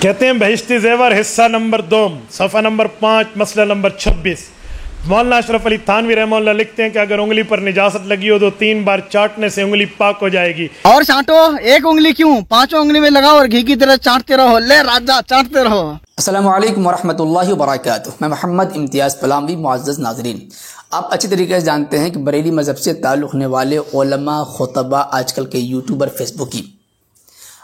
कहते हैं बहिश्ती ज़ेवर हिस्सा नंबर 2 सफ़ा नंबर 5 मसला नंबर 26। मौलाना अशरफ अली थानवी रहमतुल्लाह लिखते हैं कि अगर उंगली पर निजासत लगी हो तो 3 बार चाटने से उंगली पाक हो जाएगी। और चाटो, एक उंगली क्यों, 5 उंगली में लगाओ और घी की तरह चाटते रहो। ले राजा चाटते रहो। अस्सलामु अलैकुम वरहमतुल्लाहि वबरकातुहू। मैं मोहम्मद इम्तियाज़ पलामवी। मुअज़्ज़ज़ नाज़रीन, आप अच्छी तरीके से जानते हैं कि बरेली मज़हब से ताल्लुक़ रखने वाले उलमा, खुतबा, आजकल के यूट्यूबर, फेसबुकी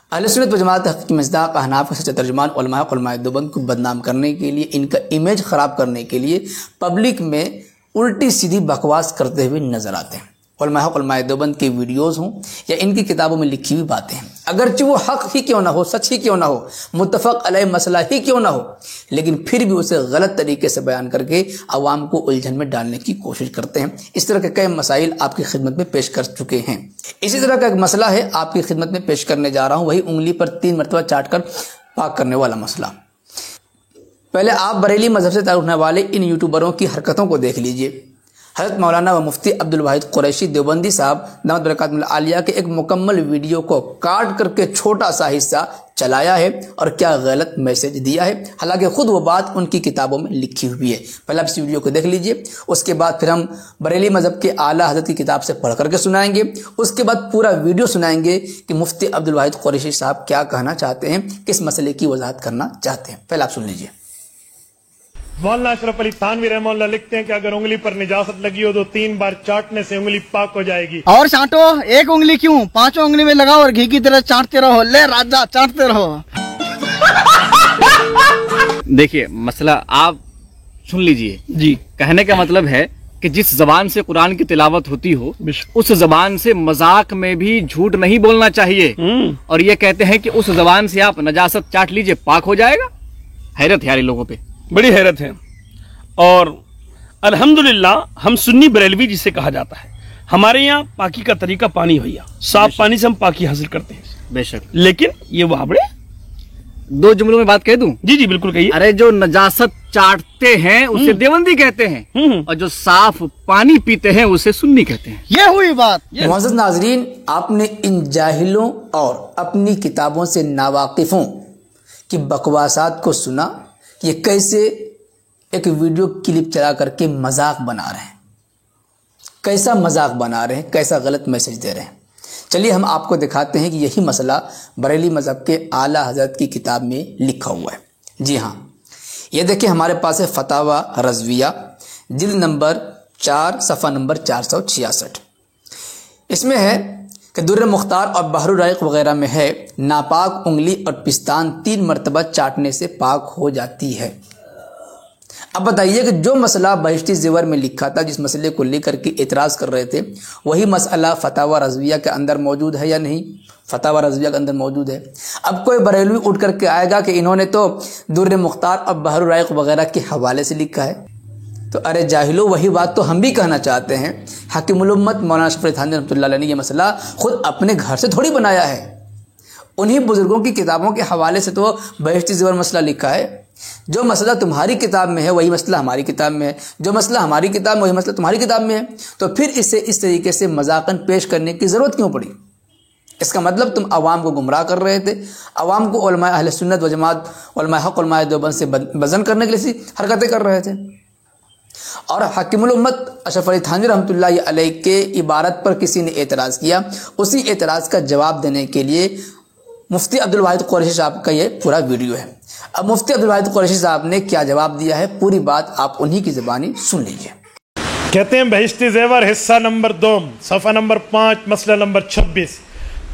अहले सुन्नत व जमात की मज़दाक़ अहनाफ के सच्चे तर्जुमान उलमाए देवबंद को बदनाम करने के लिए, इनका इमेज ख़राब करने के लिए पब्लिक में उल्टी सीधी बकवास करते हुए नज़र आते हैं। उलमाए देवबंद के वीडियोज़ हों या इनकी किताबों में लिखी हुई बातें हैं, अगरचे वो हक़ ही क्यों ना हो, सच ही क्यों ना हो, मुत्तफ़क़ अलैह मसला ही क्यों ना हो, लेकिन फिर भी उसे गलत तरीके से बयान करके आवाम को उलझन में डालने की कोशिश करते हैं। इस तरह के कई मसाइल आपकी खिदमत में पेश कर चुके हैं। इसी तरह का एक मसला है आपकी खिदमत में पेश करने जा रहा हूँ, वही उंगली पर 3 मरतबा चाट कर पाक करने वाला मसला। पहले आप बरेली मज़हब से ताल्लुक़ रखने वाले इन यूट्यूबरों की हरकतों को देख लीजिए। हज़रत मौलाना व मुफ्ती अब्दुल वाहिद कुरैशी देवबंदी साहब दामत बरकातुहुल आलिया के एक मुकम्मल वीडियो को काट करके छोटा सा हिस्सा चलाया है और क्या गलत मैसेज दिया है, हालांकि खुद वो बात उनकी किताबों में लिखी हुई है। पहले आप इस वीडियो को देख लीजिए, उसके बाद फिर हम बरेली मज़हब के आला हज़रत की किताब से पढ़ करके सुनाएंगे। उसके बाद पूरा वीडियो सुनाएंगे कि मुफ्ती अब्दुल वाहिद कुरैशी साहब क्या कहना चाहते हैं, किस मसले की वजाहत करना चाहते हैं। पहले आप सुन लीजिए। मौलाना अशरफ अली थानवी रहमतुल्लाह लिखते हैं कि अगर उंगली पर निजासत लगी हो तो 3 बार चाटने से उंगली पाक हो जाएगी। और चाटो, एक उंगली क्यों, 5 उंगली में लगाओ और घी की तरह चाटते रहो। ले राजा चाटते रहो। देखिए, मसला आप सुन लीजिए जी। कहने का मतलब है कि जिस जबान से कुरान की तिलावत होती हो उस जबान से मजाक में भी झूठ नहीं बोलना चाहिए। और ये कहते हैं कि उस जबान से आप नजासत चाट लीजिए, पाक हो जाएगा। हैरत है यार लोगों पे, बड़ी हैरत है। और अल्हम्दुलिल्लाह हम सुन्नी बरेलवी जिसे कहा जाता है, हमारे यहाँ पाकी का तरीका पानी भैया, साफ पानी से हम पाकी हासिल करते हैं। बेशक, लेकिन ये वहाबड़े 2 जुमलों में बात कह दूं? जी जी बिल्कुल कहिए। अरे जो नजासत चाटते हैं उसे देवबंदी कहते हैं और जो साफ पानी पीते हैं उसे सुन्नी कहते हैं। ये हुई बात। मुअज़्ज़ज़ नाज़रीन, आपने इन जाहिलों और अपनी किताबों से नावाकिफों की बकवासात को सुना, ये कैसे एक वीडियो क्लिप चला करके मजाक बना रहे हैं, कैसा मजाक बना रहे हैं, कैसा गलत मैसेज दे रहे हैं। चलिए हम आपको दिखाते हैं कि यही मसला बरेली मज़हब के आला हज़रत की किताब में लिखा हुआ है। जी हाँ, ये देखिए हमारे पास है फतावा रज़विया, जिल्द नंबर 4 सफ़ा नंबर 466। इसमें है कि दुर्र मुख्तार और बहरुर राइक़ वगैरह में है, नापाक उंगली और पिस्तान 3 मरतबा चाटने से पाक हो जाती है। अब बताइए कि जो मसला बहिश्ती ज़ेवर में लिखा था, जिस मसले को लेकर के एतराज़ कर रहे थे, वही मसला फतावा रज़विया के अंदर मौजूद है या नहीं? फतावा रज़विया के अंदर मौजूद है। अब कोई बरेलवी उठ करके आएगा कि इन्होंने तो दुर्र मुख्तार और बहरुर राइक़ वगैरह के हवाले से लिखा है, तो अरे जाहिलो, वही बात तो हम भी कहना चाहते हैं। हकीमुल उम्मत मौलाना अशरफ अली थानवी रहमतुल्लाह अलैह ने यह मसला खुद अपने घर से थोड़ी बनाया है, उन्हीं बुजुर्गों की किताबों के हवाले से तो बहिश्ती ज़ेवर मसला लिखा है। जो मसला तुम्हारी किताब में है वही मसला हमारी किताब में है, जो मसला हमारी किताब में वही मसला तुम्हारी किताब में है, तो फिर इसे इस तरीके से मजाकन पेश करने की ज़रूरत क्यों पड़ी? इसका मतलब तुम आवाम को गुमराह कर रहे थे, आवाम को उलमाए अहले सुन्नत व जमात, उलमाए हक़, उलमाए देवबंद से वज़न करने के लिए हरकतें कर रहे थे। और हकीमुल उम्मत अशरफ अली थानवी रहमतुल्लाह अलैह के इबारत पर किसी ने एतराज़ किया, उसी एतराज़ का जवाब देने के लिए मुफ्ती अब्दुल वाहिद कुरैशी साहब का ये पूरा वीडियो है। अब मुफ्ती अब्दुल वाहिद कुरैशी साहब ने क्या जवाब दिया है, पूरी बात आप उन्हीं की ज़बानी सुन लीजिए। कहते हैं बहिश्ती ज़ेवर हिस्सा नंबर 2 सफ़ा नंबर 5 मसला नंबर 26।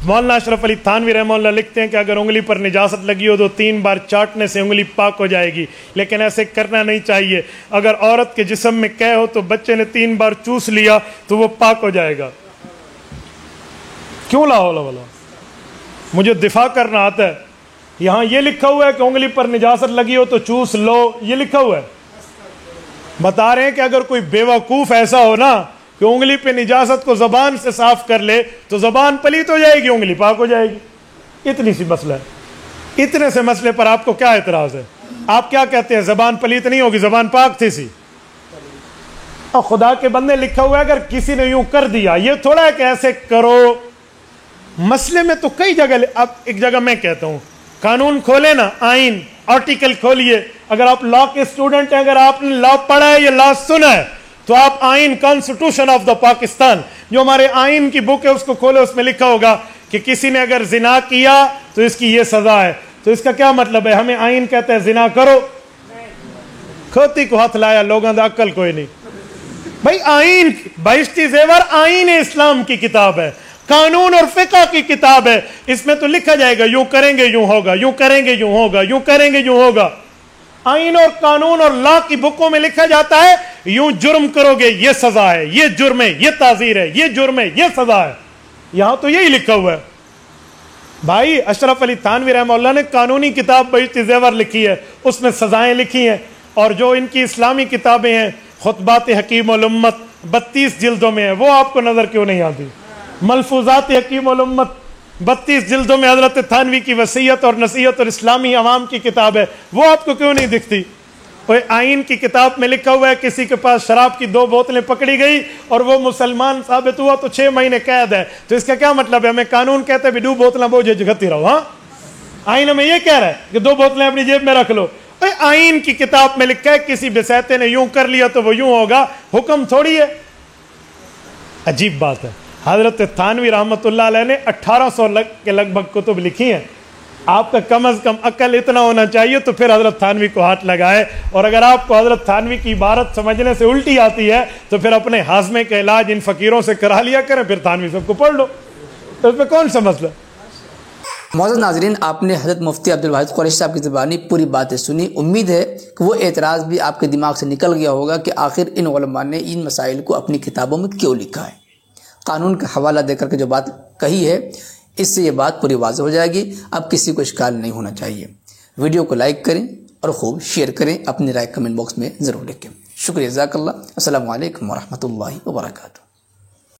मौलाना अशरफ अली थानवी रहमतुल्लाह लिखते हैं कि अगर उंगली पर निजासत लगी हो तो 3 बार चाटने से उंगली पाक हो जाएगी, लेकिन ऐसे करना नहीं चाहिए। अगर औरत के जिस्म में कै हो तो बच्चे ने 3 बार चूस लिया तो वो पाक हो जाएगा। क्यों लाहौल वाला, मुझे दिफा करना आता है। यहाँ ये लिखा हुआ है कि उंगली पर निजासत लगी हो तो चूस लो, ये लिखा हुआ है। बता रहे हैं कि अगर कोई बेवकूफ़ ऐसा हो ना कि उंगली पे निजासत को ज़बान से साफ कर ले तो ज़बान पलीत हो जाएगी, उंगली पाक हो जाएगी। इतनी सी मसला है। इतने से मसले पर आपको क्या एतराज़ है? आप क्या कहते हैं, ज़बान पलीत नहीं होगी, ज़बान पाक थी सी? और खुदा के बंदे लिखा हुआ है अगर किसी ने यूं कर दिया, ये थोड़ा है कि ऐसे करो। मसले में तो कई जगह, अब एक जगह मैं कहता हूँ कानून खोले ना, आइन आर्टिकल खोलिए। अगर आप लॉ के स्टूडेंट हैं, अगर आपने लॉ पढ़ा है या लॉ सुना है, तो आप आइन कॉन्स्टिट्यूशन ऑफ द पाकिस्तान, जो हमारे आइन की बुक है, उसको खोले, उसमें लिखा होगा कि किसी ने अगर जिना किया तो इसकी ये सजा है। तो इसका क्या मतलब है? हमें आइन कहता है जिना करो, खोती को हाथ लाया, लोगों का अक्ल कोई नहीं भाई। आइन बहिश्ती ज़ेवर आइन इस्लाम की किताब है, कानून और फिक़ह की किताब है। इसमें तो लिखा जाएगा यूं करेंगे यूं होगा, यूं करेंगे यूं होगा, यूं करेंगे यूं होगा। आइन और कानून और लॉ की बुकों में लिखा जाता है यूं जुर्म करोगे ये सजा है, ये जुर्म है, ये ताज़ीर है, ये जुर्म है, ये सजा है। यहां तो यही लिखा हुआ है भाई। अशरफ अली थानवी रहमतुल्लाह ने कानूनी किताब बहिश्ती ज़ेवर लिखी है, उसमें सजाएं लिखी हैं। और जो इनकी इस्लामी किताबें हैं, खुतबात हकीम उल उम्मत 32 जिल्दों में है, वो आपको नजर क्यों नहीं आती? मलफूजात हकीम उल उम्मत 32 जिल्दों में हजरत थानवी की वसीयत और नसीहत और इस्लामी अवाम की किताब है, वो आपको क्यों नहीं दिखती? आइन की किताब में लिखा हुआ है किसी के पास शराब की 2 बोतलें पकड़ी गई और वो मुसलमान साबित हुआ तो 6 महीने कैद है। तो इसका क्या मतलब है? हमें कानून कहते हैं 2 बोतलें बोझे जगती रहो। हाँ, आइन हमें ये कह रहा है कि 2 बोतलें अपनी जेब में रख लो। आइन की किताब में लिखा है किसी बेसैते ने यूं कर लिया तो वो यूं होगा, हुक्म थोड़ी है। अजीब बात है। हजरत थानवी रहमतुल्लाह अलैह ने 1800 के लगभग कुतुब लिखी हैं। आपका कम अज कम अक्ल इतना होना चाहिए तो फिर हजरत थानवी को हाथ लगाए। और अगर आपको हजरत थानवी की इबारत समझने से उल्टी आती है तो फिर अपने हाजमे का इलाज इन फकीरों से करा लिया करें, फिर थानवी सबको पढ़ लो, तो इसमें कौन सा मसला। मौजूद नाजरीन, आपने हज़रत मुफ्ती अब्दुल वाहिद कुरैशी साहब की ज़बानी पूरी बातें सुनी। उम्मीद है कि वो एतराज़ भी आपके दिमाग से निकल गया होगा कि आखिर इन उलमा ने इन मसाइल को अपनी किताबों में क्यों लिखा है। कानून का हवाला देकर के जो बात कही है, इससे ये बात पूरी वाज़ेह हो जाएगी। अब किसी को इश्काल नहीं होना चाहिए। वीडियो को लाइक करें और खूब शेयर करें, अपनी राय कमेंट बॉक्स में ज़रूर लिखें। शुक्रिया, जज़ाकल्लाह। अस्सलामु अलैकुम व रहमतुल्लाहि व बरकातुहू।